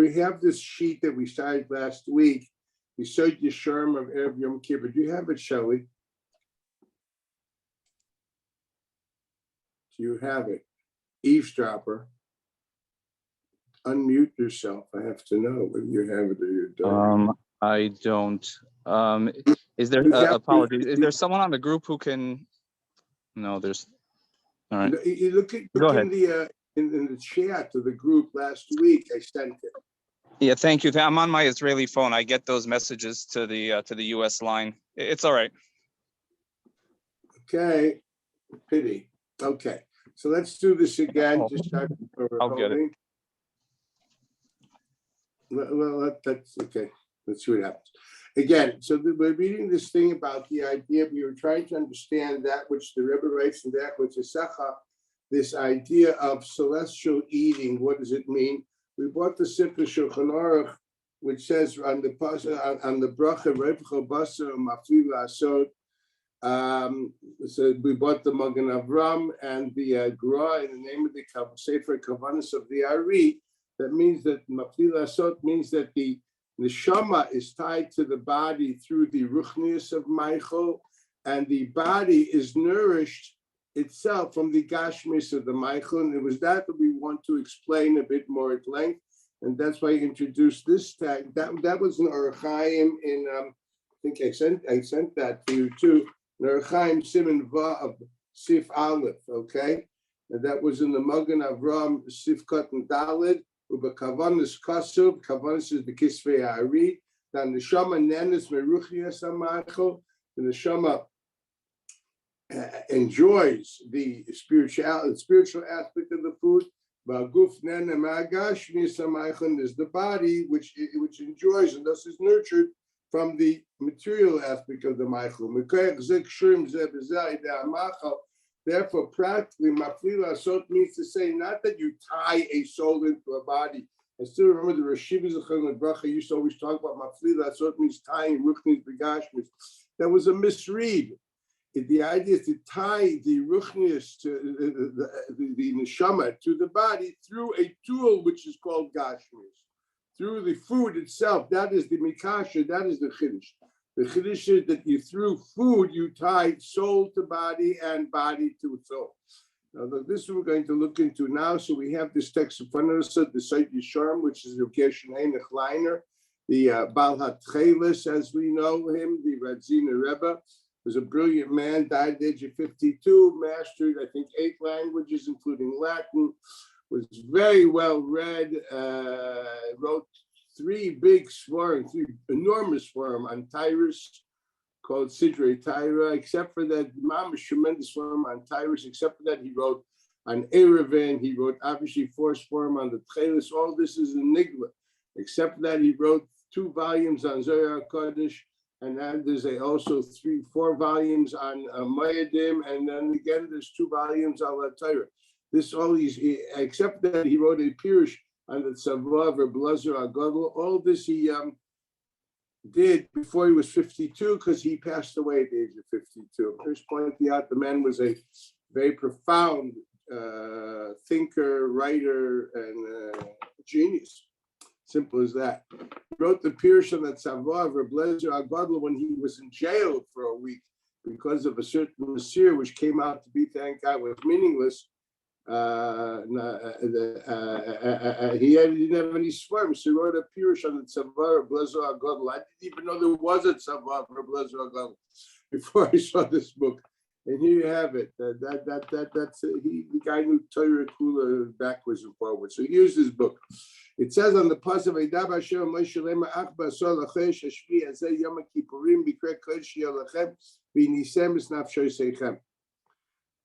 we have this sheet that we started last week. We showed you Sherm of Erev Yom Kippur. Do you have it, Shelley? Do you have it? Eavesdropper. Unmute yourself. I have to know whether you have it or you don't. I don't. Is there apologies? Is there someone on the group who can? No, there's. All right. You look in the chat of the group last week. I sent it. Yeah, thank you. I'm on my Israeli phone. I get those messages to the U.S. line. It's all right. Okay, pity. Okay, so let's do this again. Just start. I'll get it. Well, that's okay. Let's see what happens. Again, so we're reading this thing about the idea. We were trying to understand that which the Rebbe writes and that which is Secha, this idea of celestial eating. What does it mean? We bought the Sifra Shulchan Aruch, which says on the bracha Revcha Basar Mafli Lasod. So we bought the Magen Avram and the Gra in the name of the Sefer Kavanis of the Ari. That means that Mafli Lasod means that the neshama is tied to the body through the ruchnius of Michael, and the body is nourished itself from the gashmis of the Michael. And it was that we want to explain a bit more at length, and that's why I introduced this tag. That was an Orach Chaim in I think I sent that to you too. An Orach Chaim Siman Va of Sif Aleph. Okay, and that was in the Magen Avram Sif Katan Dalid. Uba Kavanis Kasub, Kavanis is the Kisvei Ari, then the Neshama Nenes Meruchias Amachel, the Neshama enjoys the spiritual aspect of the food. Baguf Nene Magash Nisamachon is the body which enjoys and thus is nurtured from the material aspect of the Michael. Therefore, practically, Mafli Lasot means to say not that you tie a soul into a body. I still remember the Rashiva Zechon and Bracha used to always talk about Mafli Lasot means tying Ruchnis Begashmis. That was a misread. The idea is to tie the Ruchnis to the Neshama to the body through a tool which is called Gashmis. Through the food itself, that is the Mikasha, that is the Chiddush. The Chiddush is that through food, you tie soul to body and body to soul. Now, this is what we're going to look into now. So we have this text in front of us, the Seit Yisharm, which is Rav Gershon Leiner, the Baal HaTchelis, as we know him, the Radzina Rebbe, was a brilliant man, died at the age of 52, mastered, I think, 8 languages, including Latin, was very well read, wrote 3 enormous svarim on Tyrus, called Sidrei Tyra, except for that, Mama's tremendous svarim on Tyrus, except for that he wrote on Erevin, he wrote obviously 4 svarim on the Tchelis, all this is in Nigla, except for that he wrote 2 volumes on Zohar Kodesh, and then there's also 4 volumes on Mayadim, and then again there's 2 volumes on La Tyra. This all these, except that he wrote a Pirush on the Tzavav or Blazer Agadol. All this he did before he was 52 because he passed away at the age of 52. First pointing out the man was a very profound thinker, writer, and genius. Simple as that. He wrote the Pirush on the Tzavav or Blazer Agadol when he was in jail for a week because of a certain Masir which came out to be, thank God, was meaningless. He didn't have any swarm, so he wrote a Pirush on the Tzavar Blazer Agadol. I didn't even know there was a Tzavar Blazer Agadol before I saw this book. And here you have it. That's the guy knew Torah Kula backwards and forwards. So here's his book. It says on the pas of Eidab Hashem Moshe Lema Achba Sol Lachesh Hashvi Azay Yom Kippurim Bikre Kodesh Yalachem V'Nisem Esnafshoy Seichem.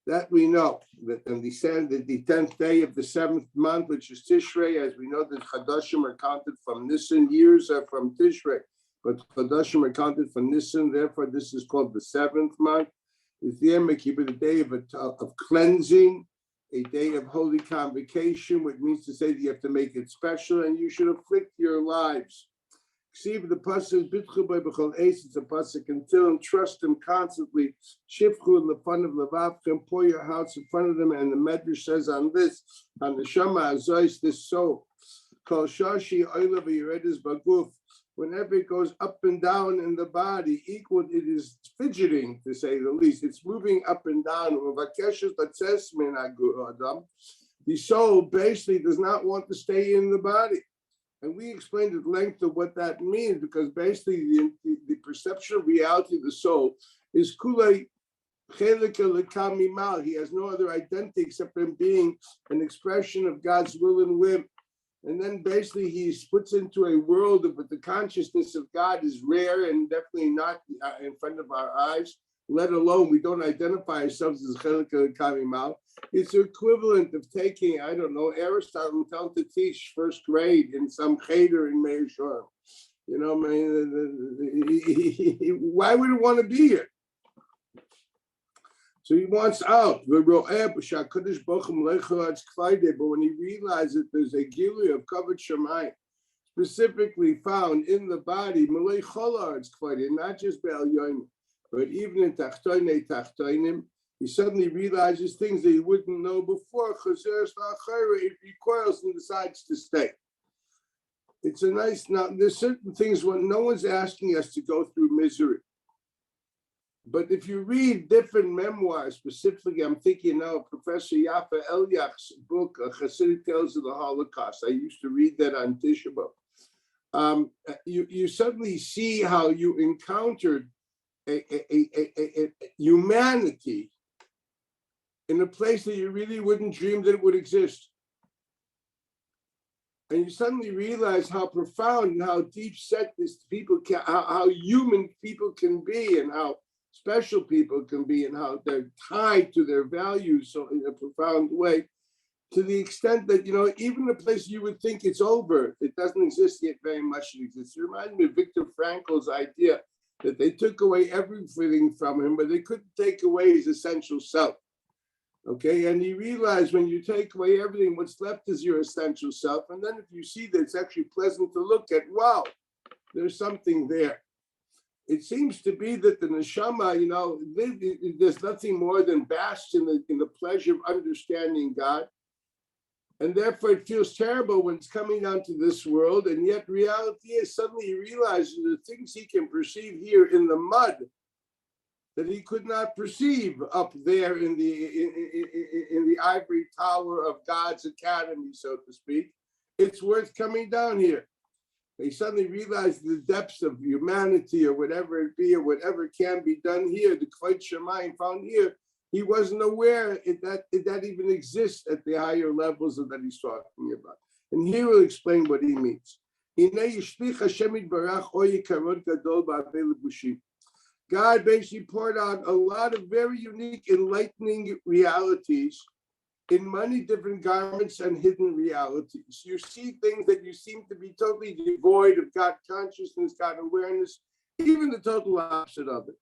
That we know, that on the 10th day of the 7th month, which is Tishrei, as we know that Chadashim are counted from Nisan, years are from Tishrei, but Chadashim are counted from Nisan, therefore this is called the 7th month. It's the Yom Kippur, the day of cleansing, a day of holy convocation, which means to say that you have to make it special and you should afflict your lives. See the pasuk bitchu by b'chol ace. It's a pasuk until and trust him constantly. Shifchu in the fun of levavchem. Pour your house in front of them. And the Medrash says on this, on the Shama Azois, this soul. Kol shashi oila v'yeredis baguf. Whenever it goes up and down in the body, equal, it is fidgeting, to say the least. It's moving up and down. The soul basically does not want to stay in the body. And we explained at length of what that means, because basically the perception of reality of the soul is kulei chelika lekamimal. He has no other identity except in being an expression of God's will and whim. And then basically he puts into a world of, but the consciousness of God is rare and definitely not in front of our eyes, let alone we don't identify ourselves as chelika lekamimal. It's equivalent of taking, I don't know, Aristotle and tell to teach first grade in some cheder in Meir Shor. You know, why would he want to be here? So he wants out. But when he realizes there's a gilui of covered Shemayim, specifically found in the body, not just Be'al Yoim, but even in Tachtoinim, he suddenly realizes things that he wouldn't know before. It recoils and decides to stay. It's a nice, now there's certain things when no one's asking us to go through misery. But if you read different memoirs, specifically, I'm thinking now of Professor Yafa Elyach's book, Hasidic Tales of the Holocaust. I used to read that on Tisha B'Av. You suddenly see how you encountered a humanity in a place that you really wouldn't dream that it would exist. And you suddenly realize how profound and how deep set this people can, how human people can be, and how special people can be, and how they're tied to their values so in a profound way, to the extent that, you know, even a place you would think it's over, it doesn't exist yet very much. It exists. It reminds me of Viktor Frankl's idea that they took away everything from him, but they couldn't take away his essential self. Okay, and he realized when you take away everything, what's left is your essential self. And then if you see that it's actually pleasant to look at, wow, there's something there. It seems to be that the neshama, you know, there's nothing more than basks in the pleasure of understanding God. And therefore it feels terrible when it's coming down to this world. And yet reality is suddenly he realizes the things he can perceive here in the mud that he could not perceive up there in the ivory tower of God's academy, so to speak. It's worth coming down here. He suddenly realized the depths of humanity, or whatever it be, or whatever can be done here, the Kvod Shemayim found here. He wasn't aware that even exists at the higher levels of that he's talking about. And here we'll explain what he means. God basically poured out a lot of very unique, enlightening realities in many different garments and hidden realities. You see things that you seem to be totally devoid of God consciousness, God awareness, even the total opposite of it.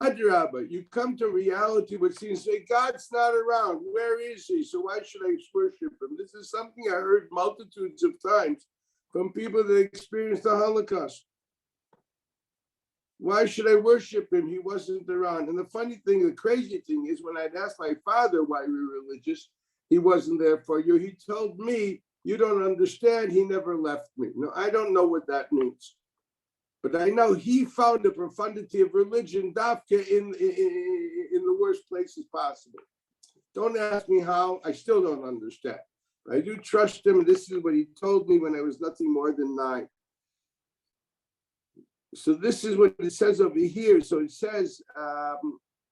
Adrabah, you come to reality which seems to say, God's not around. Where is he? So why should I worship him? This is something I heard multitudes of times from people that experienced the Holocaust. Why should I worship him? He wasn't around. And the funny thing, the crazy thing is, when I'd asked my father why we were religious, he wasn't there for you. He told me, you don't understand. He never left me. No, I don't know what that means. But I know he found the profundity of religion, Dafka, in the worst places possible. Don't ask me how. I still don't understand. But I do trust him. And this is what he told me when I was nothing more than 9. So this is what it says over here. So it says,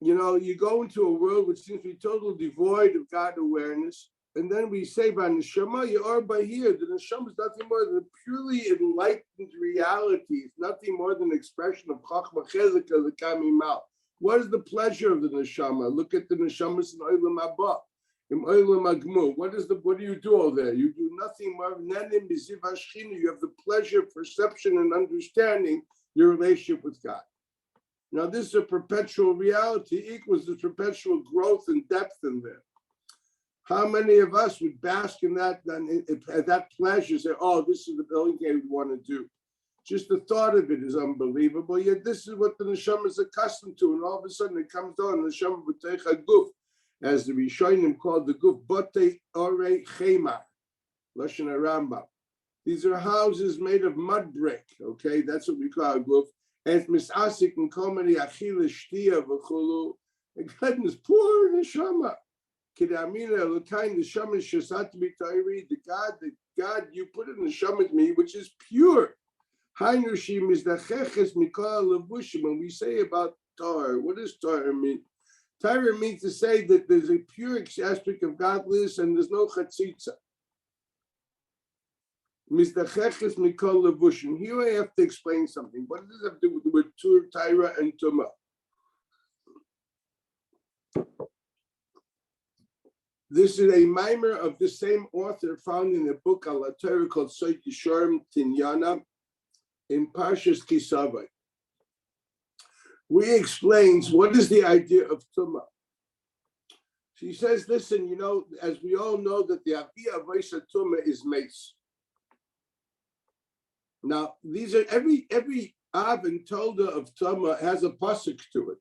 you know, you go into a world which seems to be totally devoid of God awareness. And then we say by neshama, you are by here. The neshama is nothing more than a purely enlightened reality. It's nothing more than an expression of chachma chezek lekamimal. What is the pleasure of the neshama? Look at the neshamas in olam haba, in olam hagmur. What do you do all there? You do nothing more than you have the pleasure of perception and understanding your relationship with God. Now, this is a perpetual reality, equals the perpetual growth and depth in there. How many of us would bask in that pleasure, say, oh, this is the only thing we want to do? Just the thought of it is unbelievable. Yet this is what the neshama is accustomed to. And all of a sudden it comes on, the neshama would take a guf. as the Rishonim called the guf bote ore chemar, Lashon Rambam. These are houses made of mud brick. Okay, that's what we call a guf. And misasik and komani achila shtia v'chulu. And goodness, poor neshama. Kidamina l'kain neshama shasat b'tayri. The God you put in the neshama me, which is pure. Hainushim is the cheches mikol levushim. When we say about tar, what does tar mean? Tar means to say that there's a pure aspect of godliness and there's no chatzitza. Mizdacheches mikol levushim. Here I have to explain something. What does this have to do with the word tur, taira, and tuma? This is a mimer of the same author found in a book al Torah called Soit Yishorim Tinyana in Parshas Kisavai. We explains what is the idea of tuma. She says, listen, as we all know that the Aviyah Vaisa Tuma is mace. Now, these are every Av and Tolda of Tuma has a pasuk to it.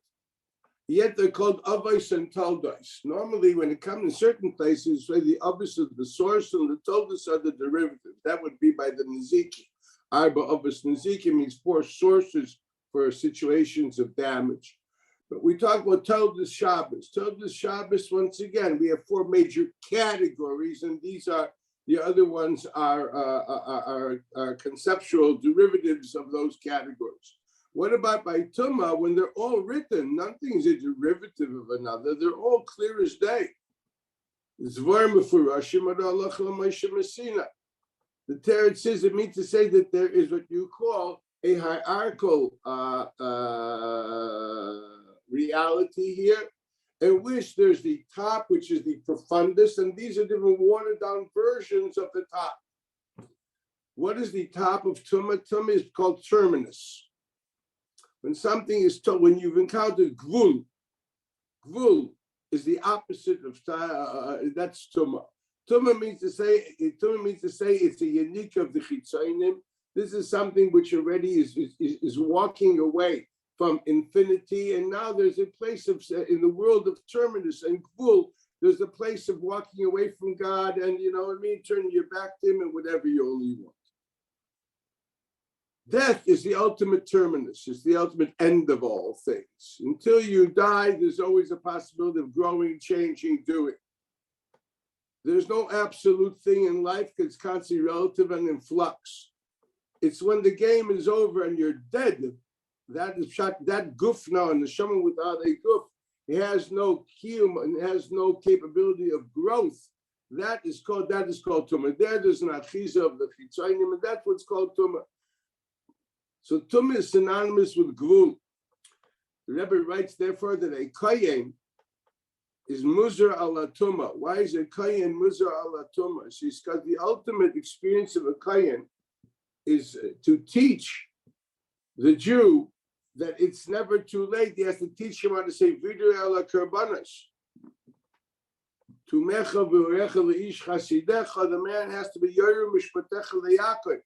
Yet they're called Avos and Toldos. Normally, when it comes in certain places, say the Avos is the source and the Toldos are the derivative. That would be by the Niziki. Arba Avos Niziki means 4 sources for situations of damage. But we talk about Toldos Shabbos. Toldos Shabbos, once again, we have 4 major categories, and these are the other ones are conceptual derivatives of those categories. What about by Tuma, when they're all written, nothing's a derivative of another, they're all clear as day. The Teretz says it means to say that there is what you call a hierarchical reality here, in which there's the top, which is the profundus, and these are different watered down versions of the top. What is the top of Tuma? Tuma is called terminus. When something is told, when you've encountered gvul, gvul is the opposite of that's tuma. Tuma means to say it's a unique of the chitzonim. This is something which already is walking away from infinity, and now there's a place of in the world of terminus and gvul. There's a place of walking away from God, and turning your back to Him and whatever you only want. Death is the ultimate terminus, it's the ultimate end of all things. Until you die, there's always a possibility of growing, changing, doing. There's no absolute thing in life because it's constantly relative and in flux. It's when the game is over and you're dead, that is shot, that guf now, and the shaman without a guf, it has no kiyum and has no capability of growth. That is called tumah. There's an achiza of the chitzayim, and that's what's called tumah. So Tumah is synonymous with Gvul. The Rebbe writes, therefore, that a Kayin is Muzar ala Tumah. Why is a Kayin Muzar ala Tumah? She's got the ultimate experience of a Kayin is to teach the Jew that it's never too late. He has to teach him how to say Vidu ala Karbanas. Tumecha v'urecha le'ish chasidecha. The man has to be Yoru mishpatecha le'yakoi.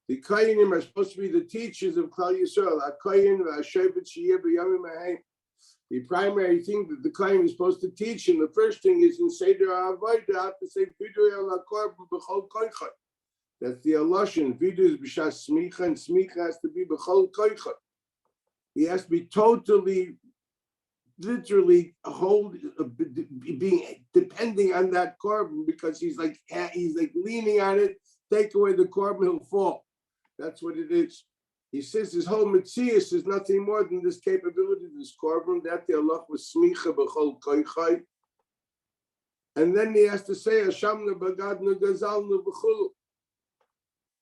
The Kayanim are supposed to be the teachers of Klal Yisrael. The primary thing that the Kayanim is supposed to teach, and the first thing is in Seder HaAvayda, to say Vidu el HaKorban b'chol koicha. That's the Aloshin. Vidu is b'shas smicha, and smicha has to be b'chol koicha. He has to be totally, literally being depending on that korban, because he's like leaning on it. Take away the korban, he'll fall. That's what it is. He says his whole Metzius is nothing more than this capability, this korban, that the Allah was smicha b'chol koichai. And then he has to say, Hashamna bagadna gazalna b'chulu.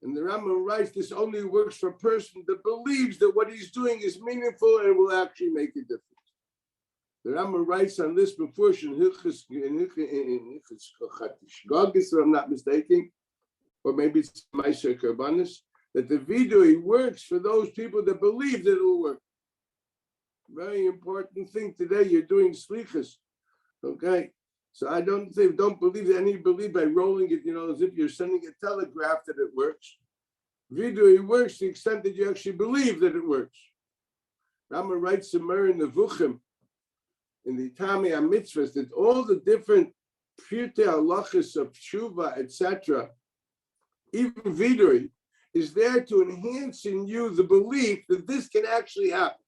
And the Rambam writes, this only works for a person that believes that what he's doing is meaningful and will actually make a difference. The Rambam writes on this before, in Hilchos Gogis, if I'm not mistaken, or maybe it's Ma'aser Karbanis, that the vidui works for those people that believe that it will work. Very important thing today, you're doing slichas, okay? So I don't believe that any believe by rolling it, as if you're sending a telegraph that it works. Vidui works to the extent that you actually believe that it works. Rama writes somewhere in the Vuchim, in the Tami mitzvahs, that all the different pirtei halachas of tshuva, etc., even viduri, is there to enhance in you the belief that this can actually happen,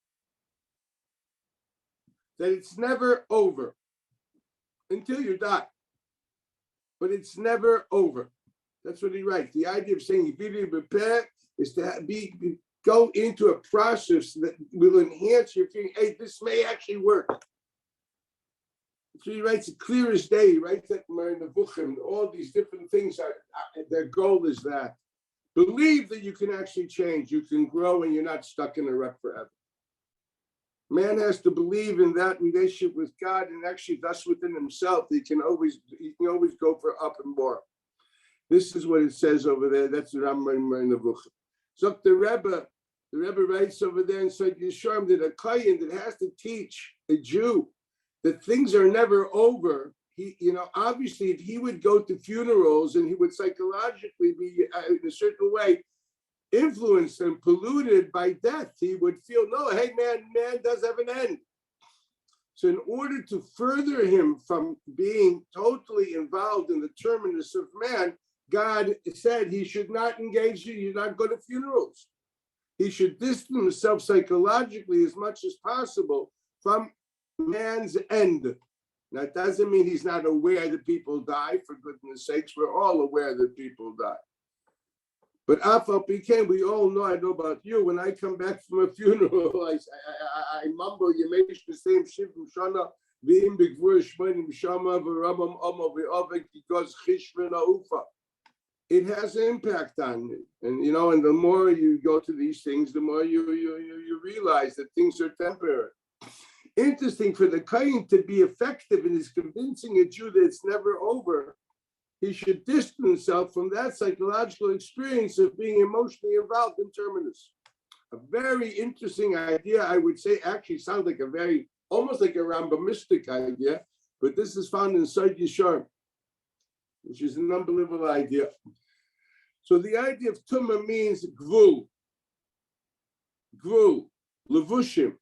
that it's never over until you die, but it's never over. That's what he writes. The idea of saying viduri b'peh is to go into a process that will enhance your feeling, hey, this may actually work. So he writes it clear as day. He writes that in the Bukhim. All these different things, their goal is that. Believe that you can actually change, you can grow, and you're not stuck in a rut forever. Man has to believe in that relationship with God, and actually thus within himself, he can always go for up and more. This is what it says over there. That's the Rambam in the Bukhim. So the Rebbe writes over there inside Yisharm that a Kayin that has to teach a Jew that things are never over. He, obviously, if he would go to funerals and he would psychologically be in a certain way influenced and polluted by death, he would feel, no, hey, man does have an end. So in order to further him from being totally involved in the terminus of man, God said he should not engage you, he should not go to funerals. He should distance himself psychologically as much as possible from man's end. Now, it doesn't mean he's not aware that people die, for goodness sakes. We're all aware that people die. But we all know, I know about you, when I come back from a funeral, I mumble, you make the same shivim shana, v'im b'gvur shmonim shama v'ramam omo v'ovek because chishvin ha'ufa. It has an impact on me. And, and the more you go to these things, the more you realize that things are temporary. Interesting, for the Kayin to be effective in his convincing a Jew that it's never over, he should distance himself from that psychological experience of being emotionally involved in terminus. A very interesting idea, I would say, actually sounds like almost like a Rambamistic idea, but this is found inside Yisharm, which is an unbelievable idea. So the idea of Tumah means gvul, levushim,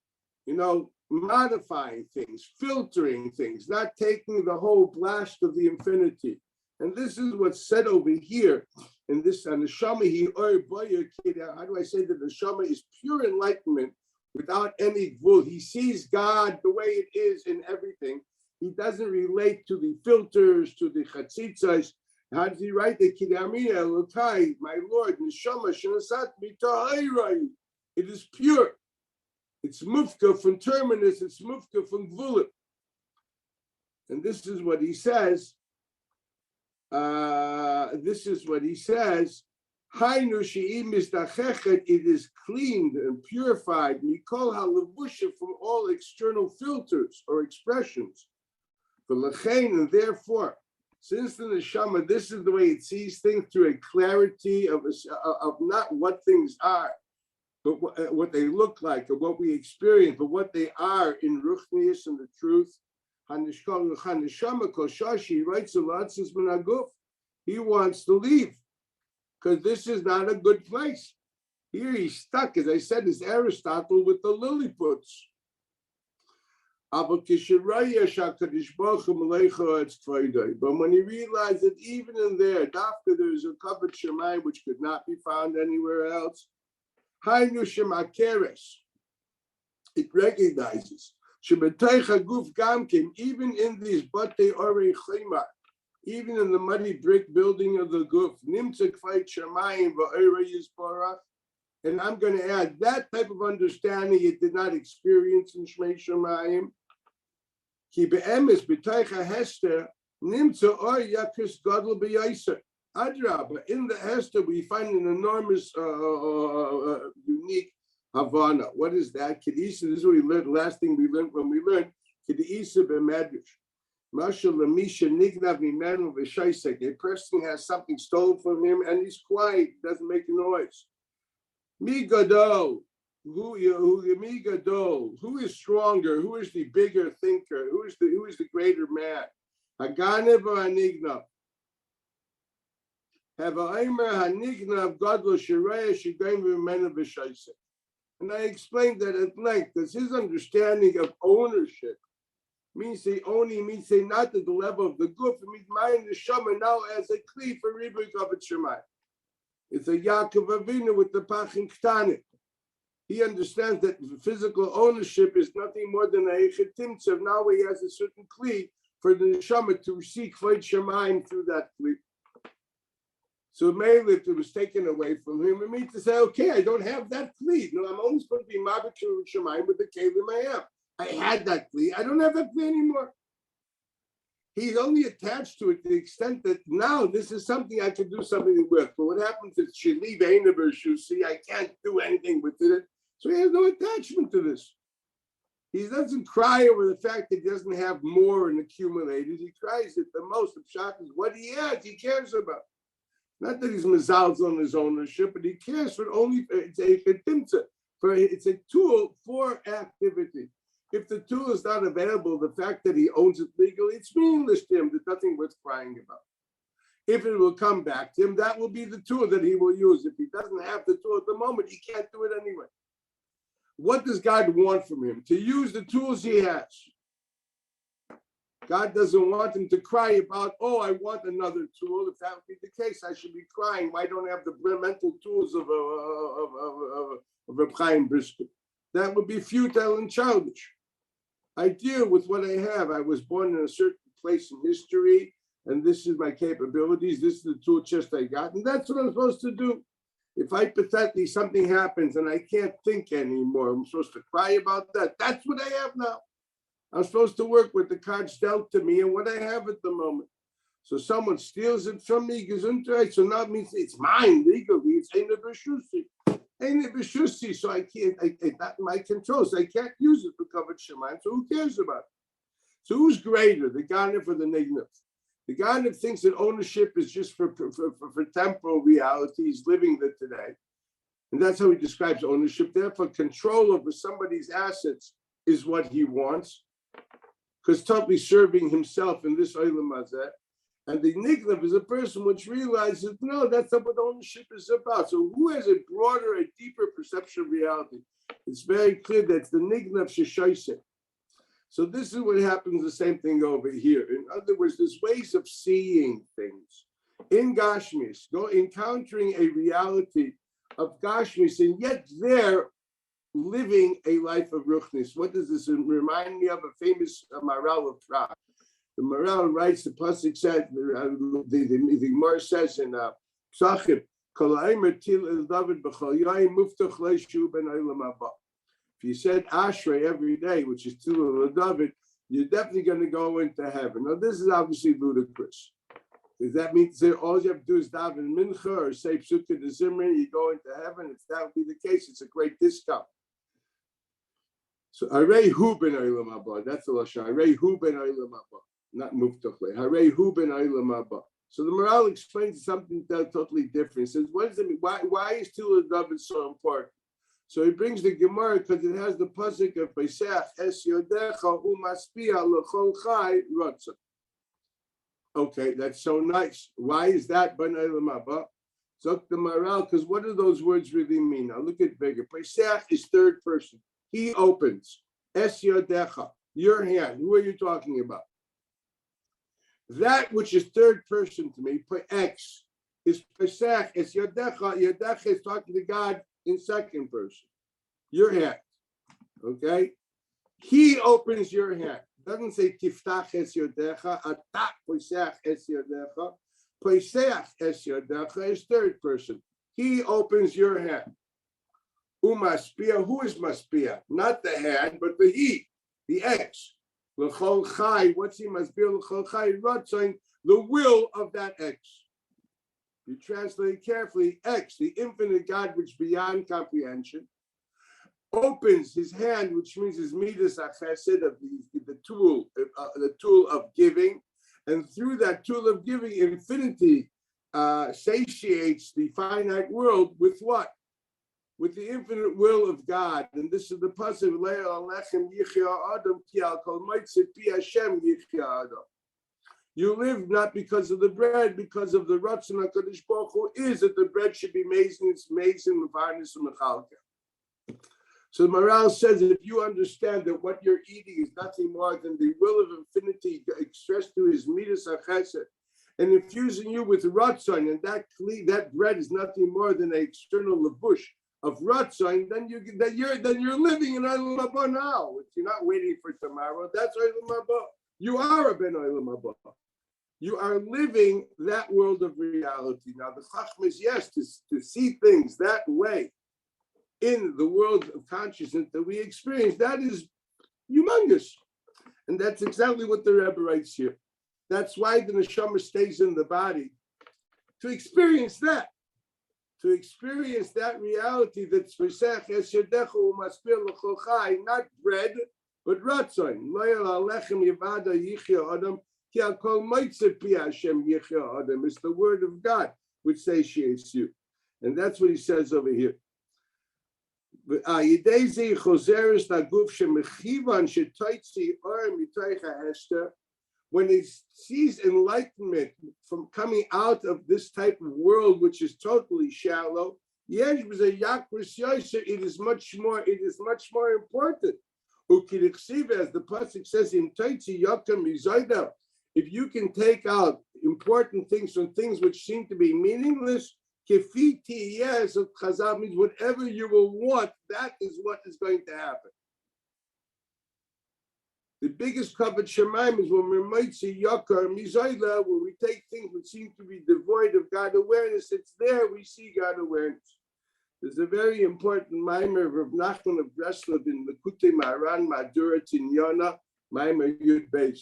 modifying things, filtering things, not taking the whole blast of the infinity. And this is what's said over here in this neshama. How do I say that the neshama is pure enlightenment without any gvul? He sees God the way it is in everything. He doesn't relate to the filters, to the chatzitzas. How does he write the Kidamina Elokai, my Lord, neshama shenasat mitahayrai? It is pure. It's mufka from terminus, it's mufka from gvulim. And this is what he says. Hainu she'im misdachechet, it is cleaned and purified, mikol halavusha, from all external filters or expressions. For lechein, and therefore, since the neshama, this is the way it sees things, through a clarity of not what things are, but what they look like, or what we experience, but what they are in ruchnius and the truth. He writes a lot, says Menaguf. He wants to leave because this is not a good place. Here he's stuck, as I said, is Aristotle with the Lilliputs. But when he realized that even in there, Dafka, there is a covered Shemai which could not be found anywhere else. It recognizes even in these Batei Orei Chema, even in the muddy brick building of the Guf, and I'm going to add that type of understanding it did not experience in Shmei Shemayim. Ki be'emes b'teicha Hester nimtza or yakris gadol b'yaiser. Adraba, in the Hester we find an enormous, unique Havana. What is that? Kedisa, this is what we learned, last thing we learned when we learned Kedisa b'medrash. Mashal l'misha nignav mimenu v'shaisek. A person has something stolen from him and he's quiet, doesn't make a noise. Mi gadol. Who is stronger? Who is the bigger thinker? Who is the greater man? Haganev or Hanignav? Have a Aimer Hanignav Gadol Shiraya Shigaim V'Menu V'Shaisek. And I explained that at length, because his understanding of ownership Means they only means they not at the level of the guf. It means mind the shama now as a kli for ribui kavod shemayim. It's a Yaakov Avinu with the pachin ktanim. He understands that physical ownership is nothing more than a echet timtzev. Now he has a certain kli for the neshama to seek kvod shemayim through that kli. So maybe if it was taken away from him, it means to say, okay, I don't have that kli. No, I'm only supposed to be mabit shemayim with the kelim I have. I had that kli. I don't have that kli anymore. He's only attached to it to the extent that now this is something I can do something with. But what happens is Shili Veinabershusi, I can't do anything with it. So he has no attachment to this. He doesn't cry over the fact that he doesn't have more and accumulated. He cries at the most of shock is what he has, he cares about. Not that he's mazals on his ownership, but he cares for only it's a tool for activity. If the tool is not available, the fact that he owns it legally, it's meaningless to him. There's nothing worth crying about. If it will come back to him, that will be the tool that he will use. If he doesn't have the tool at the moment, he can't do it anyway. What does God want from him? To use the tools he has. God doesn't want him to cry about, oh, I want another tool. If that would be the case, I should be crying. Why don't I have the mental tools of a Chaim Brisket? That would be futile and childish. I deal with what I have. I was born in a certain place in history, and this is my capabilities. This is the tool chest I got, and that's what I'm supposed to do. If hypothetically something happens and I can't think anymore, I'm supposed to cry about that. That's what I have now. I'm supposed to work with the cards dealt to me and what I have at the moment. So someone steals it from me, gesundheit. So now it means it's mine legally. It's eine beshusi. So I can't. It's not in my control. So I can't use it for kavod shemayim. So who cares about it? So who's greater, the Ganef or the Nignav? The Ganef thinks that ownership is just for temporal realities, living the today, and that's how he describes ownership. Therefore, control over somebody's assets is what he wants, because totally serving himself in this olam hazeh. And the Nignav is a person which realizes, no, that's not what ownership is about. So who has a broader, a deeper perception of reality? It's very clear that it's the Nignav sheshoiseh. So this is what happens, the same thing over here. In other words, there's ways of seeing things. In Gashmis, encountering a reality of Gashmis, and yet they're living a life of Ruchnis. What does this remind me of? A famous Maral of Prague. The Maral writes, the Pasuk said, the Gemara says in Psachim, if you said Ashrei every day, which is Tilul David, you're definitely going to go into heaven. Now, this is obviously ludicrous. Does that mean to say all you have to do is daven mincha or say Psukkah de Zimri, you go into heaven? If that would be the case, it's a great discount. So, Harei hu ben olam haba. That's the lashon. Harei hu ben olam haba, not muftachle. Harei hu ben olam haba. So the Maral explains something totally different. He says, what does it mean? Why is Tilul David so important? So he brings the Gemara because it has the pasuk of Pesach es yodecha umaspia lechol chai rotza. Okay, that's so nice. Why is that? So the Maral, because what do those words really mean? Now look at bigger. Pesach is third person. He opens. Es yodecha, your hand. Who are you talking about? That which is third person to me, X, is Pesach. Es yodecha. Yodecha is talking to God in second person. Your hand. Okay? He opens your hand. Doesn't say tiftach es yodecha, atak pesach es yodecha. Pesach es yodecha is third person. He opens your hand. Umaspia, who is maspia? Not the hand, but the he, the X. L'chol chai, what's he maspia? L'chol chai, ratzon, the will of that X. You translate carefully, X, the infinite God, which beyond comprehension, opens his hand, which means his midas achesed, of the tool of giving, and through that tool of giving, infinity satiates the finite world with what? With the infinite will of God. And this is the pasuk, Lechem yichya adam ki al kol motzei pi Hashem yichya adam. You live not because of the bread, because of the Ratzon HaKadosh Baruch Hu is that the bread should be made in its mevarnis and mechalka. So the Maral says if you understand that what you're eating is nothing more than the will of infinity expressed through his midas chesed, and infusing you with ratzon, and that bread is nothing more than an external labush of ratzon, then you're living in Olam Haba now. You're not waiting for tomorrow. That's Olam Haba. You are a ben Olam Haba. You are living that world of reality. Now the chachma is yes to see things that way in the world of consciousness that we experience. That is humongous, and that's exactly what the Rebbe writes here. That's why the neshama stays in the body, to experience that reality that's not bread, but ratzon. It's the word of God which satiates you. And that's what he says over here. When he sees enlightenment from coming out of this type of world, which is totally shallow, it is much more important. As the pasuk says in Taitzi Yakam Mizaida, if you can take out important things from things which seem to be meaningless, kefiti, yes, Chazal means whatever you will want, that is what is going to happen. The biggest kavod shemaim is when we might see yakar mizaila, where we take things which seem to be devoid of God awareness. It's there we see God awareness. There's a very important mimer of Rav Blachman of Breslov in the Kutei Maran Madura Tinyana, mimer Yud Beis,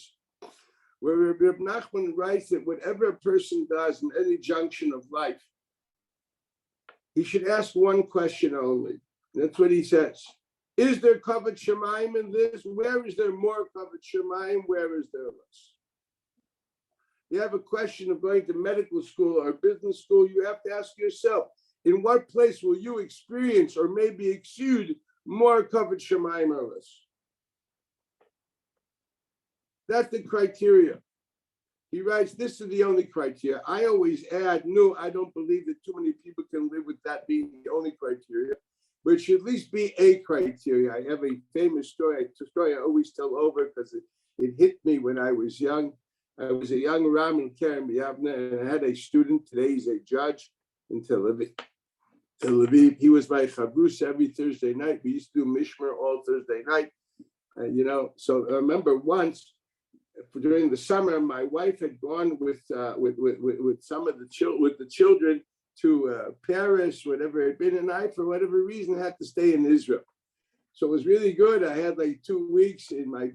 where Rav Blachman writes that whatever a person does in any junction of life, he should ask one question only. That's what he says. Is there kavod shemaim in this? Where is there more kavod shemaim? Where is there less? You have a question of going to medical school or business school, you have to ask yourself, in what place will you experience or maybe exude more kavod shemaim or less? That's the criteria. He writes, this is the only criteria. I always add, no, I don't believe that too many people can live with that being the only criteria, but it should at least be a criteria. I have a famous story, I always tell over because it hit me when I was young. I was a young Ram in Kerem Yavne, and I had a student, today he's a judge in Tel Aviv. He was my chavrus every Thursday night. We used to do Mishmer all Thursday night. So I remember once, during the summer, my wife had gone with some of the children to Paris, whatever it had been, and I, for whatever reason, had to stay in Israel. So it was really good. I had like 2 weeks in my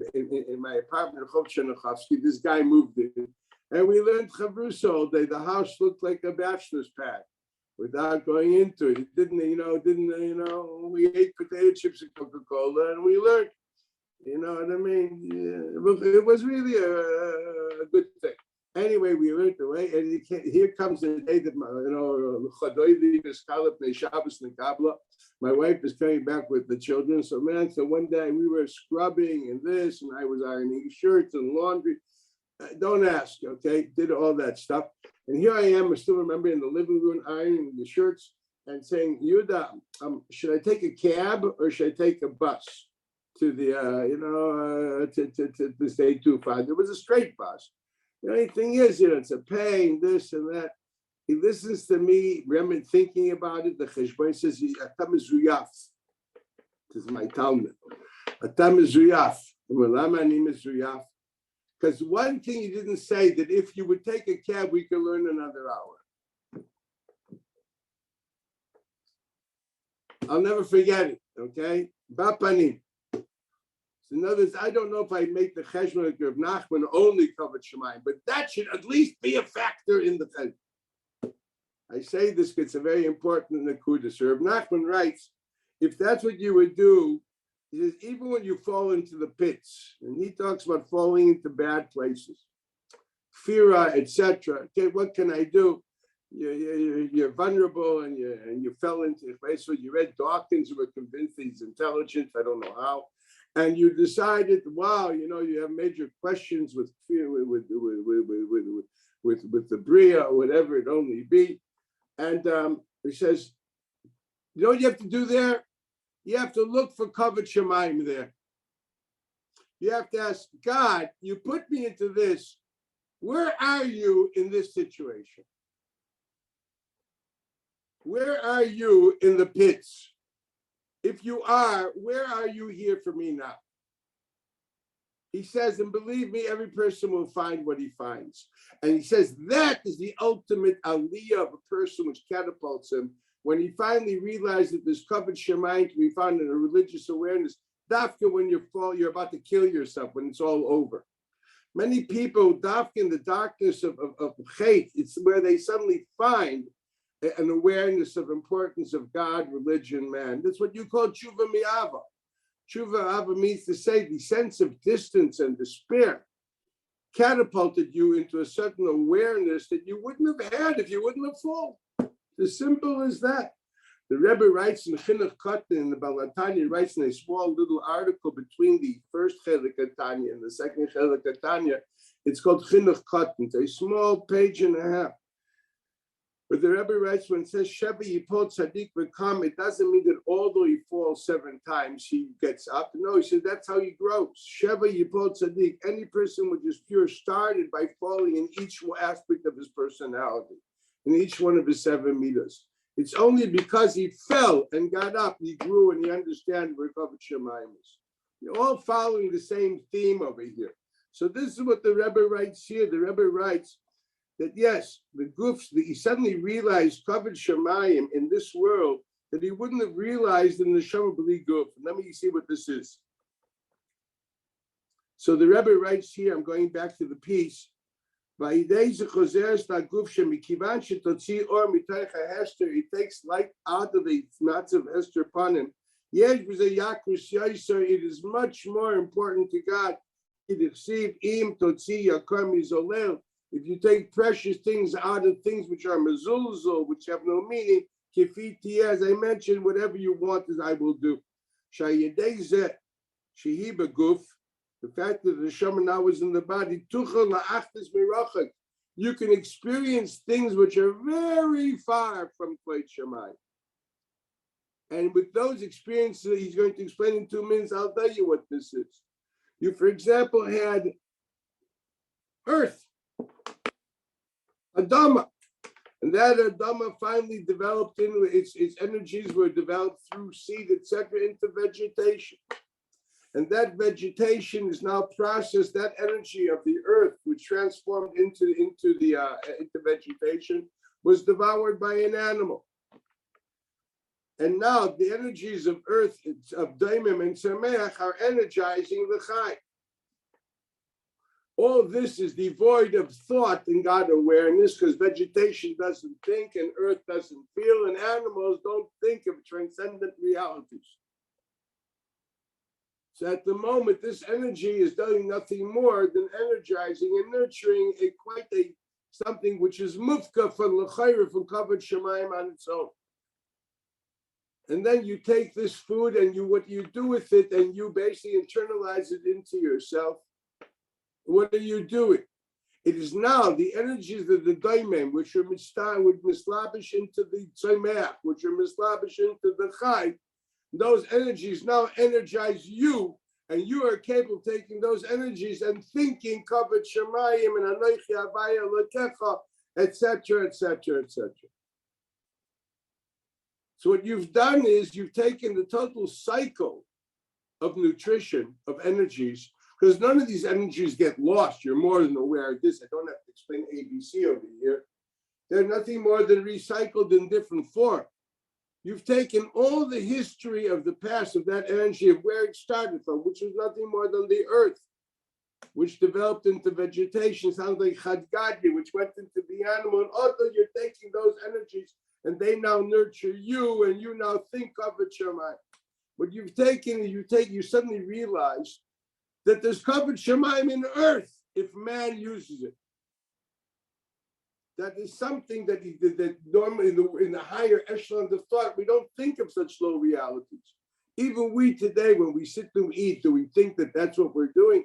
apartment in Chov Chernichovsky. This guy moved in, and we learned Chavrus all day. The house looked like a bachelor's pad without going into it. It didn't. We ate potato chips and Coca-Cola, and we learned. You know what I mean? Yeah, it was really a good thing. Anyway, we learned the way, and here comes the day that my wife is coming back with the children. So one day we were scrubbing and this, and I was ironing shirts and laundry. Don't ask, okay? Did all that stuff. And here I am, I still remember in the living room ironing the shirts and saying, Yuda, should I take a cab or should I take a bus to the, to stay 2-5? There was a straight bus. The only thing is, it's a pain, this and that. He listens to me, thinking about it. The cheshbon says, Atam is Ruyaf. This is my Talmud. Atam is Ruyaf. Because one thing he didn't say, that if you would take a cab, we could learn another hour. I'll never forget it, okay? Bapanim. In other words, I don't know if I make the cheshbon of Rav Nachman only kavod shemaim, but that should at least be a factor in the cheshbon. I say this because it's a very important nakuda. So Rav Nachman writes, if that's what you would do, he says, even when you fall into the pits, and he talks about falling into bad places, fira, etc. Okay, what can I do? You're vulnerable, and you fell into a place where you read Dawkins, who were convinced he's intelligent. I don't know how. And you decided, wow, you have major questions with fear, with the bria or whatever it only be. And he says, you know what you have to do there? You have to look for Kavod Shemayim there. You have to ask God, you put me into this. Where are you in this situation? Where are you in the pits? If you are, where are you here for me now? He says, and believe me, every person will find what he finds. And he says that is the ultimate aliyah of a person which catapults him. When he finally realized that there's Kavod Shemayim to be found in a religious awareness, dafka when you fall, you're about to kill yourself when it's all over. Many people, dafka in the darkness of hate, it's where they suddenly find an awareness of importance of God, religion, man. That's what you call tshuva mi'ava. Tshuva ava means to say the sense of distance and despair catapulted you into a certain awareness that you wouldn't have had if you wouldn't have fallen. As simple as that. The Rebbe writes in Chinuch Katan, in the Balatanya, writes in a small little article between the first Chelik Tanya and the second Chelik Tanya. It's called Chinuch Katan. It's a small page and a half. But the Rebbe writes, when it says Sheva Yipol Tzaddik V'Kam, it doesn't mean that although he falls 7 times, he gets up. No, he says that's how he grows. Sheva Yipol Tzaddik, any person which is pure, started by falling in each aspect of his personality, in each one of his 7 meters. It's only because he fell and got up, he grew and he understands where Kavod Shemayim is. You're all following the same theme over here. So this is what the Rebbe writes here. The Rebbe writes that yes, the gufs, he suddenly realized Kavod Shemayim in this world that he wouldn't have realized in the Neshama B'li Guf. Let me see what this is. So the Rebbe writes here, I'm going back to the piece. He takes light out of the knots of Hester upon him. It is much more important to God. If you take precious things out of things which are mezulzul, which have no meaning, as I mentioned, whatever you want, as I will do. The fact that the Neshama now is in the body, you can experience things which are very far from Kvod Shemayim. And with those experiences, he's going to explain in 2 minutes. I'll tell you what this is. You, for example, had Earth, Adama, and that Adama finally developed into its energies were developed through seed, etc., into vegetation. And that vegetation is now processed, that energy of the earth, which transformed into vegetation, was devoured by an animal. And now the energies of earth, of Daimim and Sameach, are energizing the Chai. All this is devoid of thought and God awareness, because vegetation doesn't think and earth doesn't feel, and animals don't think of transcendent realities. So at the moment, this energy is doing nothing more than energizing and nurturing something which is mufka from l'chayra, from Kavod Shemayim on its own. And then you take this food and what you do with it, and you basically internalize it into yourself. What are you doing? It is now the energies of the daimim, which are mislabish into the tzomeach, which are mislabish into the chai. Those energies now energize you, and you are capable of taking those energies and thinking Kavod Shemayim and Anochi Havaya Lokecha, etc., etc., etc. So what you've done is you've taken the total cycle of nutrition, of energies, because none of these energies get lost. You're more than aware of this. I don't have to explain ABC over here. They're nothing more than recycled in different form. You've taken all the history of the past of that energy, of where it started from, which was nothing more than the earth, which developed into vegetation, sounds like Chadgadi, which went into the animal, and also you're taking those energies and they now nurture you, and you now think of it, Shemayim. What you've taken, you suddenly realize that there's Kavod Shemayim in earth if man uses it. That is something that normally in the higher echelons of thought, we don't think of such low realities. Even we today, when we sit to eat, do we think that that's what we're doing?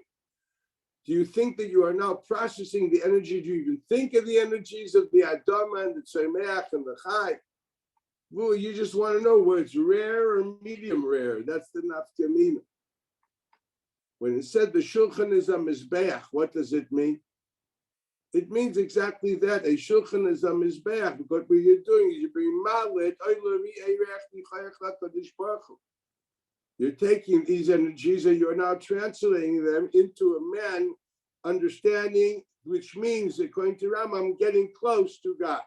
Do you think that you are now processing the energy? Do you even think of the energies of the Adama and the Tzomeach and the Chai? Well, you just want to know whether it's rare or medium rare. That's the nafkamina. When it said the shulchan is a mizbeach, what does it mean? It means exactly that. A shulchan is a mizbeach, because what you're doing is you're being malet. You're taking these energies and you're now translating them into a man understanding, which means, according to Rambam, getting close to God.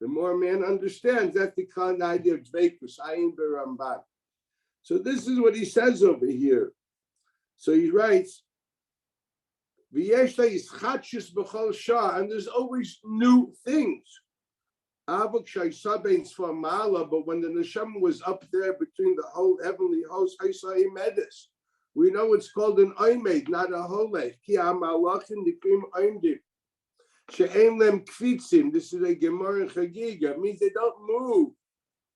The more man understands, that's the kind of idea of dveikus, ayin beramban. So this is what he says over here. So he writes, and there's always new things. But when the neshama was up there between the whole heavenly host, we know it's called an oimed, not a holech. This is a Gemara Chagiga. It means they don't move,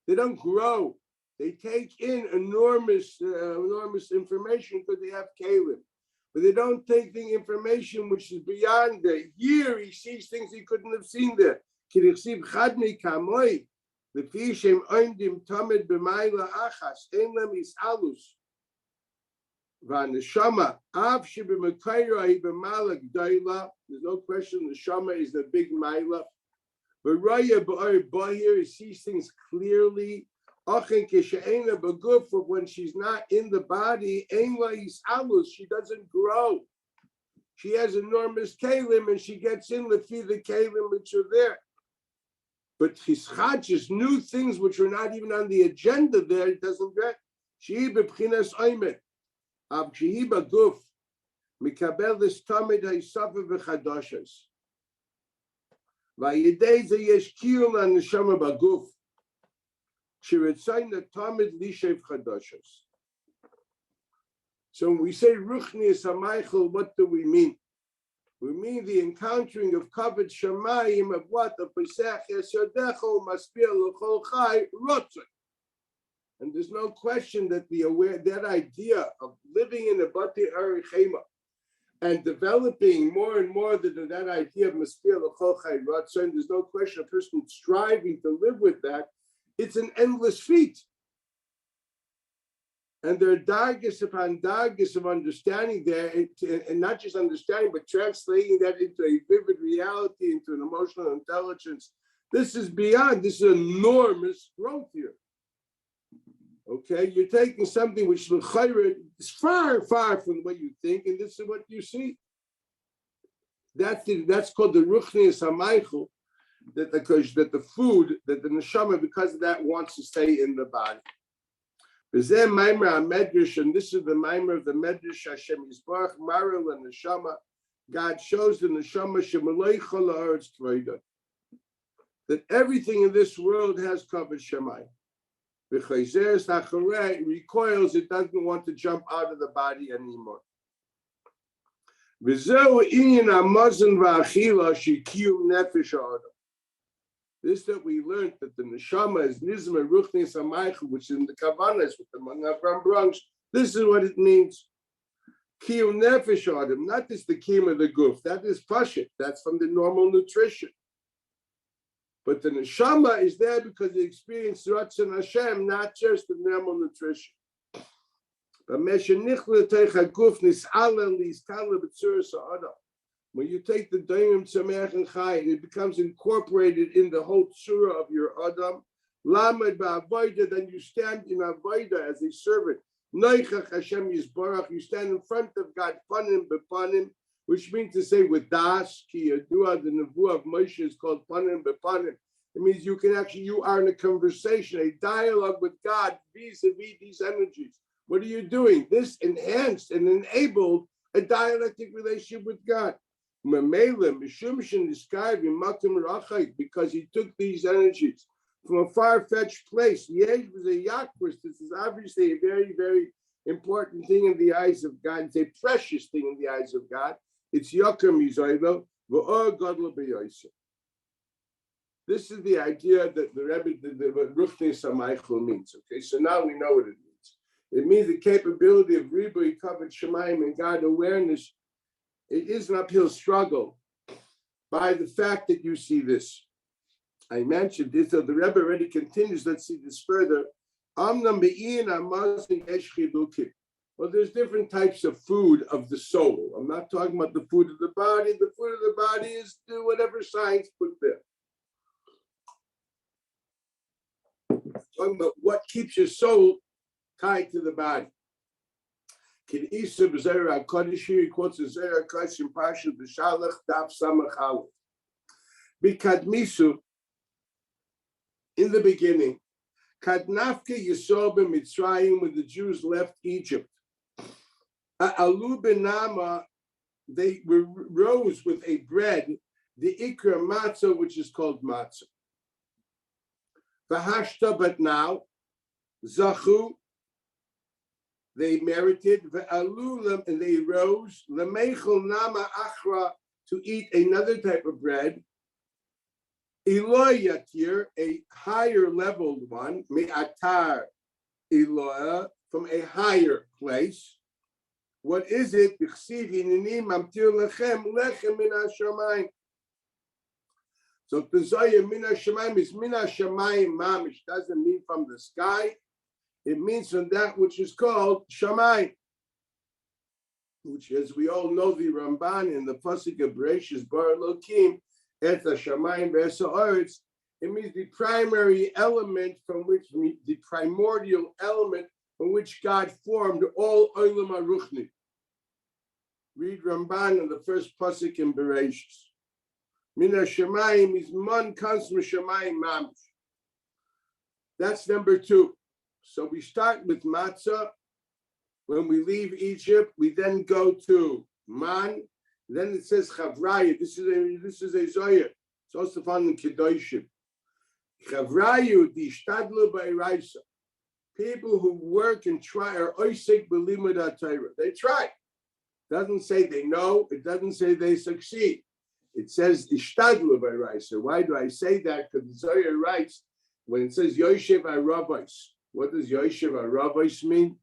they don't grow. They take in enormous information because they have kalim. But they don't take the information which is beyond there. Here he sees things he couldn't have seen there. The fishim oindim tamid b'mayla achas enlem is alus. V'aneshama av sheb'mekayra b'malak daila. There's no question the shama is the big mayla. But raya b'ar he sees things clearly. Achen keshe'ena b'guf, when she's not in the body, enla is alus. She doesn't grow. She has enormous kalim, and she gets in the kalim which are there. But hischadjes, new things which are not even on the agenda there, it doesn't get. She b'pchinas oimet. Ab shehi b'guf, mikabel this tamid ha'yisafa v'chadashas. V'yidei ze yesh kiyum an neshama b'guf. Shiritzayna tamid lishev chadashas. So when we say ruchnius hamaychel, what do we mean? We mean the encountering of kavod shamayim of what? Of Pesach Yesodecho Maspir L'chol Chai Rotzon. And there's no question that that idea of living in a Bati Arichema and developing more and more that idea of Maspir L'chol Chai Rotzon, there's no question a person striving to live with that. It's an endless feat. And there are dargis upon dargis of understanding there, and not just understanding, but translating that into a vivid reality, into an emotional intelligence. This is beyond, this is enormous growth here. Okay, you're taking something which is far, far from what you think, and this is what you see. That's called the ruchnius hamaychel, that the food, that the neshama, because of that, wants to stay in the body. And this is the Maimer of the Medrash Hashem Yisbarach Maril and Neshama. God shows the Neshama Shemalei Chol Haaretz Tvoida, that everything in this world has covered Shemai. V'chayzeres Hacharei, it recoils, it doesn't want to jump out of the body anymore. V'zeu inyan hamazon v'achila shekiyum nefesh ha'adam. This that we learned that the neshama is nizma ruchnis hamaychel, which is in the Kavanas with the Avram Brunch. This is what it means. Kiyum nefesh adam, not just the kiyum of the guf. That is pashit. That's from the normal nutrition. But the neshama is there because they experience Ratzon Hashem, not just the normal nutrition. But meshenichle teicha guf nis'ala li'skala b'tzuras ha'adam. When you take the daimim tzameach and chai, it becomes incorporated in the whole tzura of your adam. Lamed ba'avoida, then you stand in avoida as a servant. Noichach Hashem Yisbarach, you stand in front of God, panim bepanim, which means to say with das, ki yadua, the nevuah of Moshe is called panim bepanim. It means you are in a conversation, a dialogue with God vis-a-vis these energies. What are you doing? This enhanced and enabled a dialectic relationship with God. Because he took these energies from a far-fetched place. This is obviously a very, very important thing in the eyes of God. It's a precious thing in the eyes of God. It's Yokam Yizaylo, V'or Godla B'Yosef. This is the idea that the Rebbe, the Ruchnis HaMaychel means. Okay, so now we know what it means. It means the capability of Ribui Kavod Shemayim and God awareness. It is an uphill struggle by the fact that you see this. I mentioned this, so the Rebbe already continues. Let's see this further. Well, there's different types of food of the soul. I'm not talking about the food of the body. The food of the body is do whatever science put there. Talking about what keeps your soul tied to the body. He quotes the Zohar Kodesh in Parshat B'Shalach Daf Samach Aleph. Bikadmisu, in the beginning, Kadnafke Yisrael b'Mitzrayim, when the Jews left Egypt, Alu Benama, they rose with a bread, the Ikra Matzah, which is called Matzah. V'hashta, but now, Zachu, they merited, V'alulam, and they rose, Lemechol Nama Achra, to eat another type of bread, Eloy Yatir, a higher leveled one, Me'atar Eloy, from a higher place. What is it? So the Zoya Min HaShamayim is Min HaShamayim Mamish, doesn't mean from the sky. It means from that which is called Shamayim, which, as we all know, the Ramban in the Pasuk of Bereshis Bar Elokim, Et HaShamayim V'Esa Haaretz, it means the primary element from which, the primordial element from which God formed all Olam HaRuchni. Read Ramban in the first Pasuk in Bereshis. Min HaShamayim is Man comes from Shamayim Mamish. That's number two. So we start with matzah. When we leave Egypt, we then go to man. Then it says chavraya. This is a zoya. It's also found in Kedoshim. Chavrayu di shtadlu ba'iraisa. People who work and try are oisik b'limud ha'Torah. They try. It doesn't say they know. It doesn't say they succeed. It says ishtadlu ba'iraisa. Why do I say that? Because the Zohar writes when it says Yoshev HaRabbos. What does Yoshev HaRabbos mean?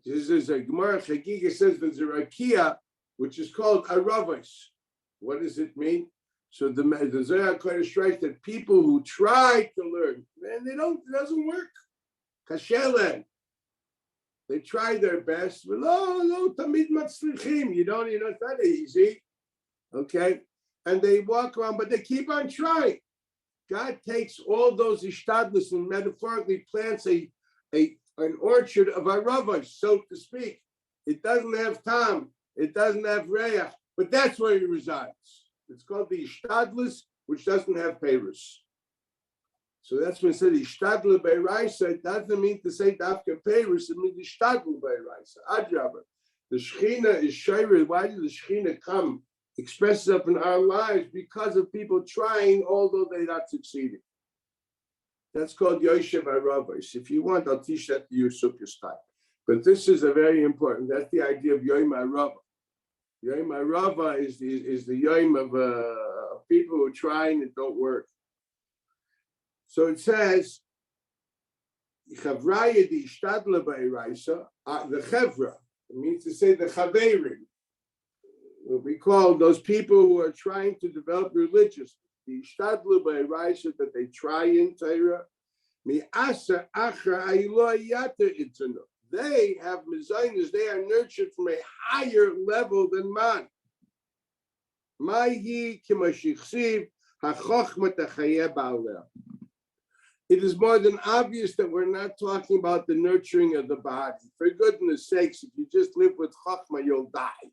This is a Gemara Chagiga says there's a rakia which is called a Rabbos. What does it mean? So the Zohar Kodesh writes that people who try to learn, and it doesn't work. Kashelem. They try their best, but no, tamid matzlichim. You know, it's not easy. Okay? And they walk around, but they keep on trying. God takes all those ishtadlus and metaphorically plants an orchard of aravos, so to speak. It doesn't have tam, it doesn't have reach, but that's where he resides. It's called the ishtadlus, which doesn't have perus. So that's when it said ishtadlu beiraisa. It doesn't mean to say dafka perus. It means ishtadlu beiraisa. Adrabah. The Shechina is Shiur. Why did the Shechina come? Expresses up in our lives because of people trying, although they're not succeeding. That's called Yoshev HaRabbos. If you want, I'll teach that to you Sukkot time. But this is a very important. That's the idea of Yom HaRava. Yom HaRava is the Yom of people who are trying and don't work. So it says, Chavraya di Ishtadla Ba'iraisa, the Chevra. It means to say the Chaverim. What we call those people who are trying to develop religious, the ishtadlu ba'iraisa, that they try in Torah. Mi'asa achra aylo yata itanu. They have mezainas. They are nurtured from a higher level than man. Ma'hi kimashichsiv hachachma tachayeh ba'aleh. It is more than obvious that we're not talking about the nurturing of the body. For goodness sakes, if you just live with chachma, you'll die.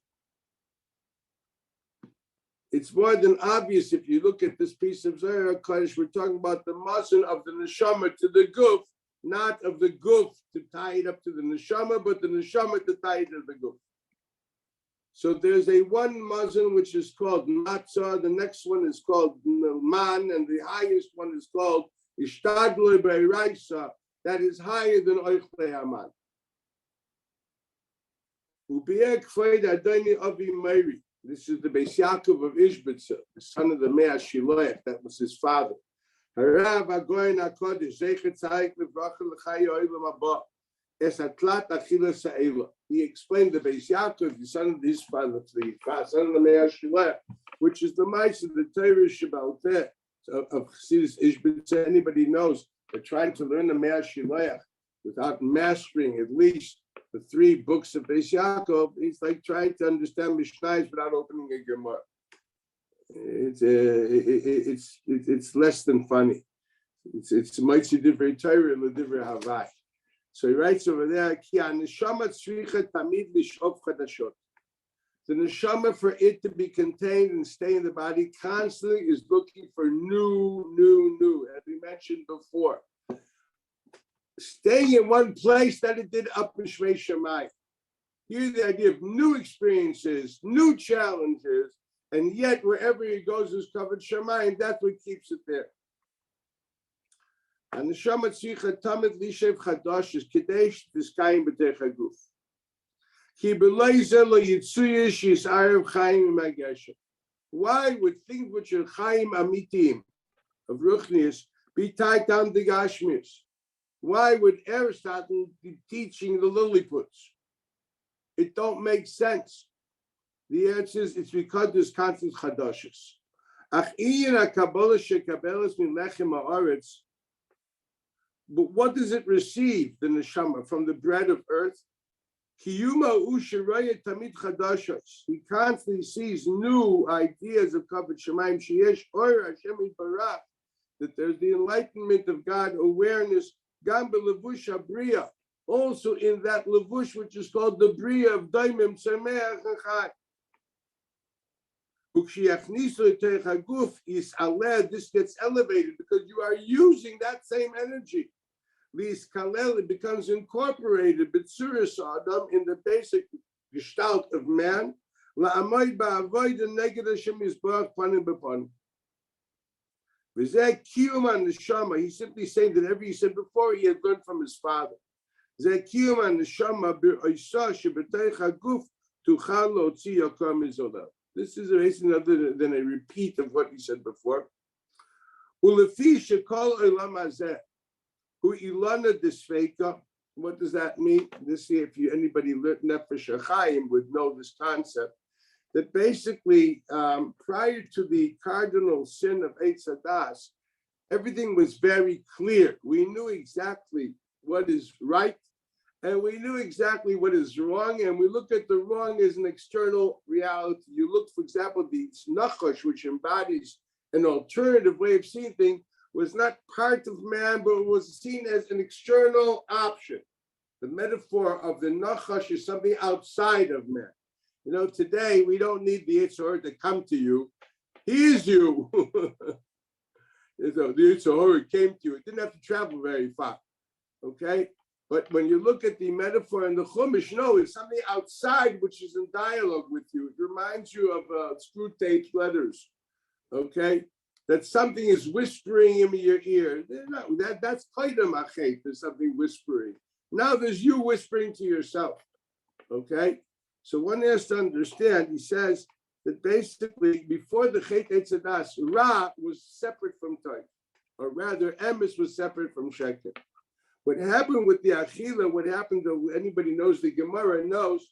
It's more than obvious if you look at this piece of Zohar Kodesh. We're talking about the mazon of the neshama to the guf, not of the guf to tie it up to the neshama, but the neshama to tie it to the guf. So there's a one mazon which is called matzah, the next one is called man, and the highest one is called ishtadlu beiraisa, that is higher than oichlei haman. Ubiek fayed adoni avi meiri. This is the Beis Yaakov of Ishbitzer, the son of the Mea Shiloach. That was his father. Harav Agoyin HaKodesh, Zeichet Tzayik Livracha L'chai Olam Haba, Es Atlat Achila Sa'ela. He explained the Beis Yaakov, the son of his father, the son of the Mea Shiloach, which is the mice of the Torah Shabbat. of Chassidus Ishbitz, anybody knows, they're trying to learn the Me'ah Shiloach without mastering at least the 3 books of Beis Yaakov. It's like trying to understand Mishnayos without opening a Gemara. It's less than funny. It's Moitzi Divrei Torah and Divrei Havai. So he writes over there, Ki neshama tzricha tamid lishov chadashot. The neshama, for it to be contained and stay in the body, constantly is looking for new, as we mentioned before. Staying in one place that it did up in Shmei Shammai. Here's the idea of new experiences, new challenges, and yet wherever he goes is covered Shammai, and that's what keeps it there. And the neshama tzricha tamid lishev chadash is kadesh v'skayim b'derech haguf. Ki b'leize lo yitzuyish yis'arev chayim imageshem. Why would things which are chayim amitim of ruchnius be tied down to gashmius? Why would Aristotle be teaching the Lilliputs? It don't make sense. The answer is it's because there's constant chadashes. Ach iyin ha'kabbalah shekabelas min lechem ha'aretz. But what does it receive, the neshama, from the bread of earth? Kiyuma u'shiraya tamid chadashos. He constantly sees new ideas of kavod shamayim sheyesh or Hashem yitbarach, that there's the enlightenment of God, awareness, gam b'levush habriya, also in that levush which is called the briya of daimim tzemeach and chai. U'kshiachnisu teich haguf is aleh. This gets elevated because you are using that same energy. It becomes incorporated b'tzuras adam in the basic gestalt of man. La'amoid ba'avoid neged Hashem yisbarach panim b'panim. V'zeh kiyum neshama. He's simply saying that every he said before he had learned from his father. Zeh kiyum neshama b'oisa sheb'teich haguf tuchal lo'tzi yakar mizolav. This is anything other than a repeat of what he said before. Ulefi shekol olam hazeh. Who ilana disfeika? What does that mean? This, if anybody learned Nefesh HaChaim would know this concept. That basically, prior to the cardinal sin of Eitz Hadas, everything was very clear. We knew exactly what is right, and we knew exactly what is wrong. And we look at the wrong as an external reality. You look, for example, the Nachash, which embodies an alternative way of seeing things, was not part of man, but was seen as an external option. The metaphor of the Nachash is something outside of man. You know, today we don't need the Yitzhar to come to you. He is you. The Yitzhar came to you. It didn't have to travel very far. Okay? But when you look at the metaphor in the Chumash, no, it's something outside which is in dialogue with you. It reminds you of screw tape letters. Okay? That something is whispering in your ear. That's qaidam achet. There's something whispering. Now there's you whispering to yourself. Okay? So one has to understand, he says that basically before the Chet Eitz Hadas, Ra was separate from Toy. Or rather, Emes was separate from Sheker. What happened with the Achila, what happened to anybody knows the Gemara knows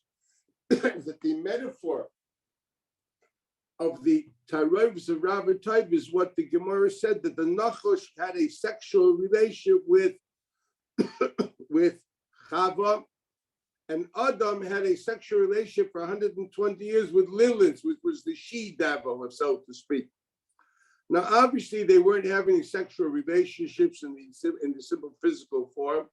that the metaphor of the Tarevs of Rav Taib is what the Gemara said, that the Nachash had a sexual relationship with Chava, and Adam had a sexual relationship for 120 years with Lilith, which was the she-devil, so to speak. Now, obviously, they weren't having sexual relationships in the simple physical form.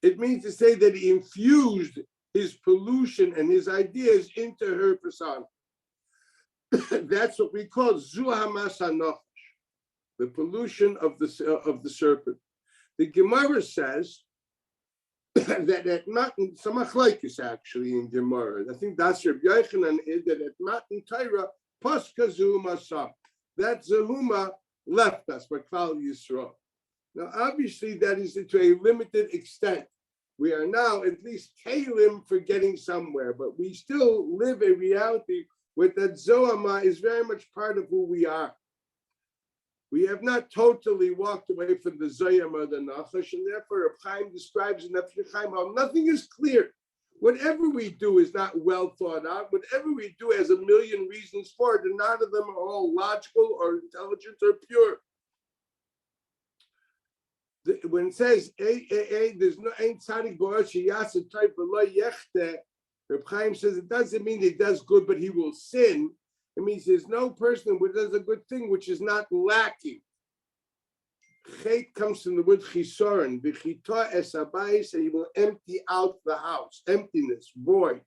It means to say that he infused his pollution and his ideas into her persona. That's what we call Zuhamas HaNachash, the pollution of the serpent. The Gemara says that at Matan, some machlokes actually in Gemara. I think that's Reb Yochanan is that at Matan Torah, Paska Zuhuma Sam. That Zuhuma left us by Klal Yisrael. Now, obviously, that is to a limited extent. We are now at least kalim for getting somewhere, but we still live a reality where that Zohama is very much part of who we are. We have not totally walked away from the Zoyama, the Nachash, and therefore Reb Chaim describes in Nefesh HaChaim how nothing is clear. Whatever we do is not well thought out. Whatever we do has a million reasons for it, and none of them are all logical or intelligent or pure. when it says there's no ain't tzaddik ba'or sheyasa tov v'lo yechte, Reb Chaim says it doesn't mean he does good, but he will sin. It means there's no person who does a good thing which is not lacking. Chet comes from the word chisoron, v'chita es habayis, and he will empty out the house, emptiness, void.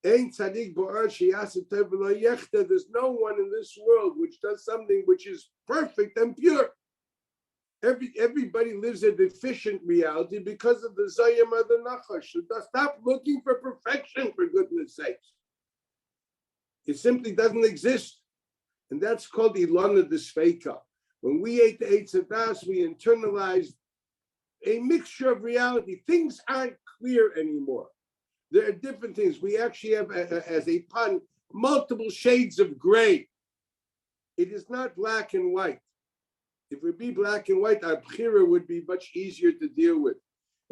Ein tzaddik ba'or sheyasa tov v'lo yechte. There's no one in this world which does something which is perfect and pure. Everybody lives a deficient reality because of the Zayim of the Nachash. So stop looking for perfection, for goodness sakes. It simply doesn't exist. And that's called Ilana Desfeika. When we ate the Eitz Hadas, we internalized a mixture of reality. Things aren't clear anymore. There are different things. We actually have, as a pun, multiple shades of gray. It is not black and white. If it would be black and white, our bchira would be much easier to deal with.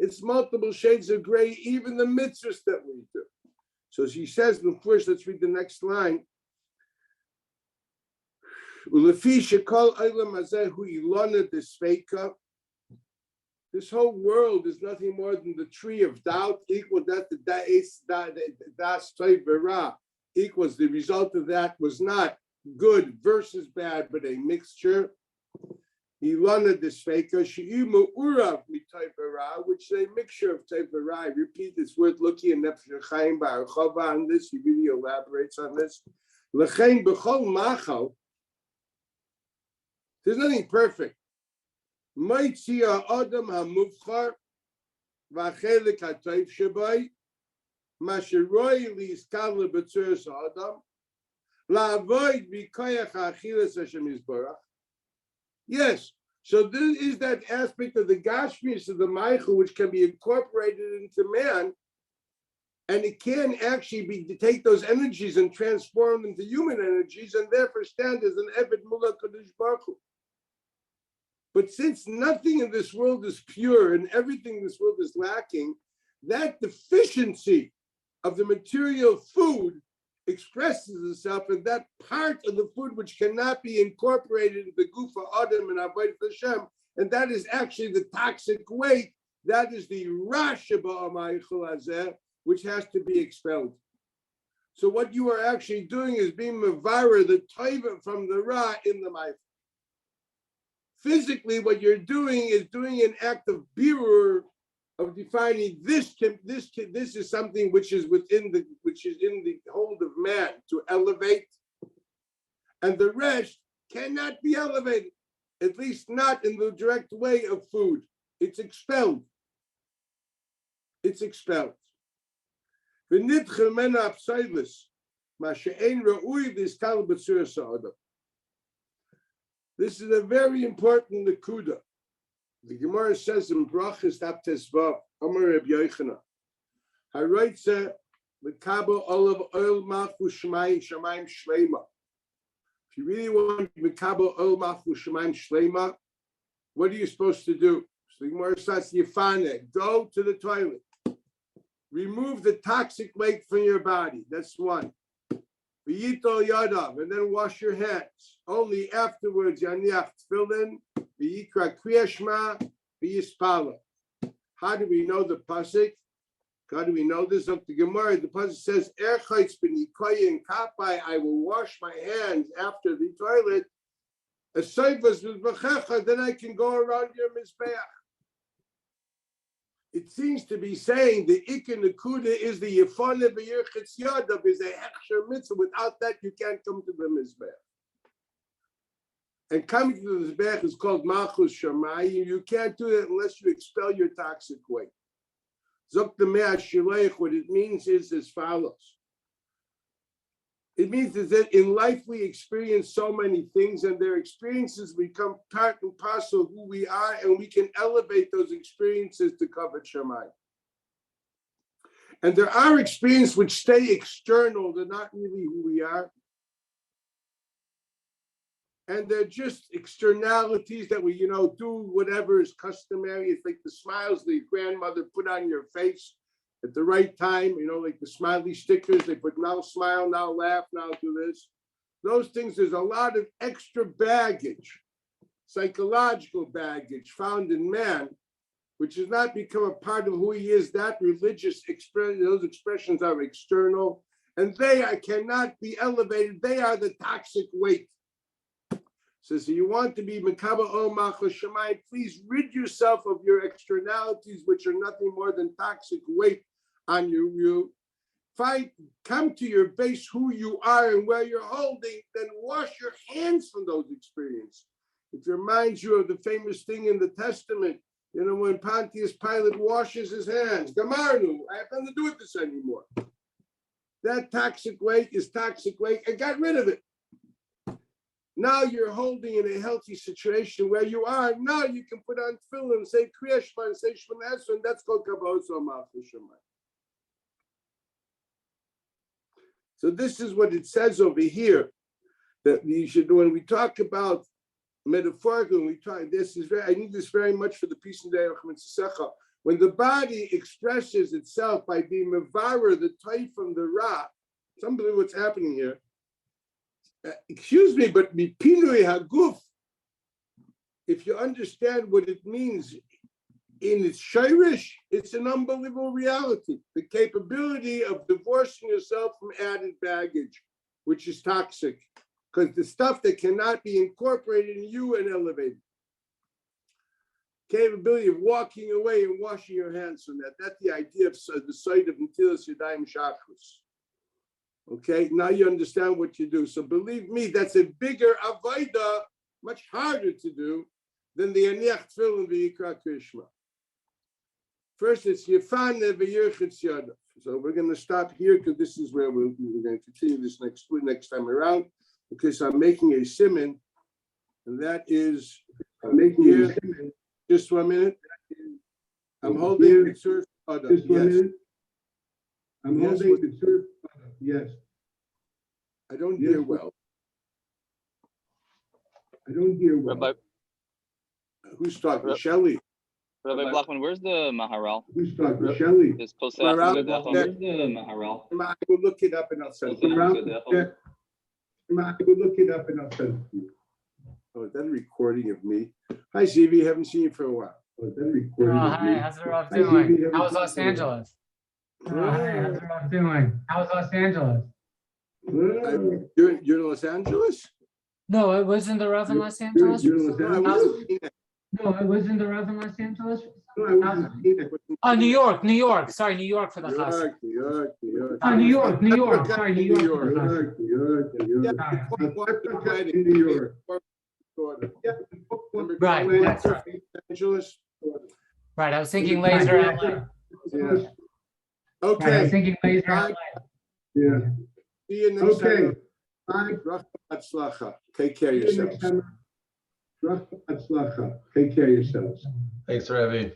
It's multiple shades of gray, even the mitzvahs that we do. So she says, first, let's read the next line. This whole world is nothing more than the tree of doubt, equal that the das toivera, equals the result of that was not good versus bad, but a mixture. Ilana Desfeika, Shiur Urav Mitayvera, which is a mixture of Tayvera. I repeat, it's worth looking at Nefesh Chaim Ba'archava on this. He really elaborates on this. L'chein b'chol machal, there's nothing perfect. Maitzi ha'adam ha'muvchar v'achelik ha'tayv shabai masheroi li'izkal le'betzuras ha'adam la'avoid v'koyach ha'achilas Hashem Yisborach. Yes, so this is that aspect of the Gashmius of the Maichu which can be incorporated into man, and it can actually be take those energies and transform them into human energies, and therefore stand as an Eved Mula Kadosh Baruch Hu. But since nothing in this world is pure and everything in this world is lacking, that deficiency of the material food expresses itself in that part of the food which cannot be incorporated into the Gufa Adam and Avodah Hashem, and that is actually the toxic weight. That is the Rashaba Amaychul Hazeh, which has to be expelled. So what you are actually doing is being mavara the taiva from the Ra in the Ma'if. Physically, what you're doing is doing an act of birur, of defining this is something which is in the hold of man to elevate, and the rest cannot be elevated, at least not in the direct way of food. It's expelled. It's expelled. This is a very important nakuda. The Gemara says in Brachas Daf Tesvav, Amar Reb Yochanan, Haroitze Mekabel Olav Oil Malchu Shemaim Shleima. If you really want Mekabel Oil Malchu Shemaim Shleima, what are you supposed to do? So the Gemara says, Yefane, go to the toilet, remove the toxic weight from your body. That's one. V'yitol yadav, and then wash your hands. Only afterwards, Yaniach Tefillin. V'yikra Kriya Shema, v'yispala. How do we know the pasuk? How do we know this? Of the Gemara, the pasuk says, "Erchaitz b'nikoyin and kapai." I will wash my hands after the toilet. Asayvas v'zbachecha, then I can go around your mizbeach. It seems to be saying the Ikar Nakuda is the Yefane v'yirchetz yadav, is a hechsher mitzvah. Without that, you can't come to the mizbeach. And coming to the Mizbech is called Malchus Shamayim. You can't do that unless you expel your toxic weight. Zok the Mea Shileich, what it means is as follows. It means is that in life we experience so many things, and their experiences become part and parcel of who we are, and we can elevate those experiences to Kavod Shamayim. And there are experiences which stay external, they're not really who we are. And they're just externalities that we, do whatever is customary. It's like the smiles the grandmother put on your face at the right time, like the smiley stickers. They put now smile, now laugh, now do this. Those things, there's a lot of extra baggage psychological baggage found in man, which has not become a part of who he is. That religious expression, those expressions are external, and they cannot be elevated. They are the toxic weight. So you want to be Mekaba O Malchus Shamayim, please rid yourself of your externalities, which are nothing more than toxic weight on you. Come to your base, who you are and where you're holding, then wash your hands from those experiences. It reminds you of the famous thing in the Testament, when Pontius Pilate washes his hands. Gamarnu, I have nothing to do with this anymore. That toxic weight is toxic weight. I got rid of it. Now you're holding in a healthy situation where you are. Now you can put on tefillin and say Kriya Shema and say Shemona Esrei, and that's called Kabbalah Malchus Shamayim. So this is what it says over here, that you should, when we talk about metaphorically, I need this very much for the peace and day of Secha. When the body expresses itself by being mevarer, the type from the ra, it's unbelievable what's happening here. Excuse me, but mipinui haguf, if you understand what it means in its shirish, it's an unbelievable reality. The capability of divorcing yourself from added baggage, which is toxic, because the stuff that cannot be incorporated in you and elevated. Capability of walking away and washing your hands from that. That's the idea of the site of Netilas Yadayim Shachris. Okay, now you understand what you do. So believe me, that's a bigger avodah, much harder to do than the Aniach Tefillin v'Yikra Krishma. First, it's Yefane v'Yirchitz Yadav. So we're going to stop here because this is where we're going to continue this next time around. Because I'm making a simon, and that is I'm making here. Just 1 minute. I'm holding the surf. Just 1 minute. I'm holding the surf. Yes. I don't hear well. I don't hear well. Rabbi, who's talking? Shelley. Rabbi Blachman, where's the Maharal? Who's talking? Shelley. This Maharal. Where's the Maharal? I will look it up and I'll send it. I will look it up and I'll send it to you. Oh, is that a recording of me? Hi, Zivi. Haven't seen you for a while. Oh, is that a recording of hi, me? how's the Rav doing? How was Los Angeles? Hi, how's the Rav doing? How was Los Angeles? You're in Los Angeles? No, it wasn't the Rav in Los Angeles. You're in Los Angeles? No, it wasn't the Rav in Los Angeles. No, I wasn't in Phoenix. Oh, New York. Sorry, New York for the class. New York. Oh, New York. Sorry, New York. New York. In New York. Right, that's right. Angeles. Right, I was thinking laser outline. Yeah. Right, I was thinking laser outline. Yeah. See you next time. Bye. Take care of yourselves. Take care of yourselves. Thanks, Ravi.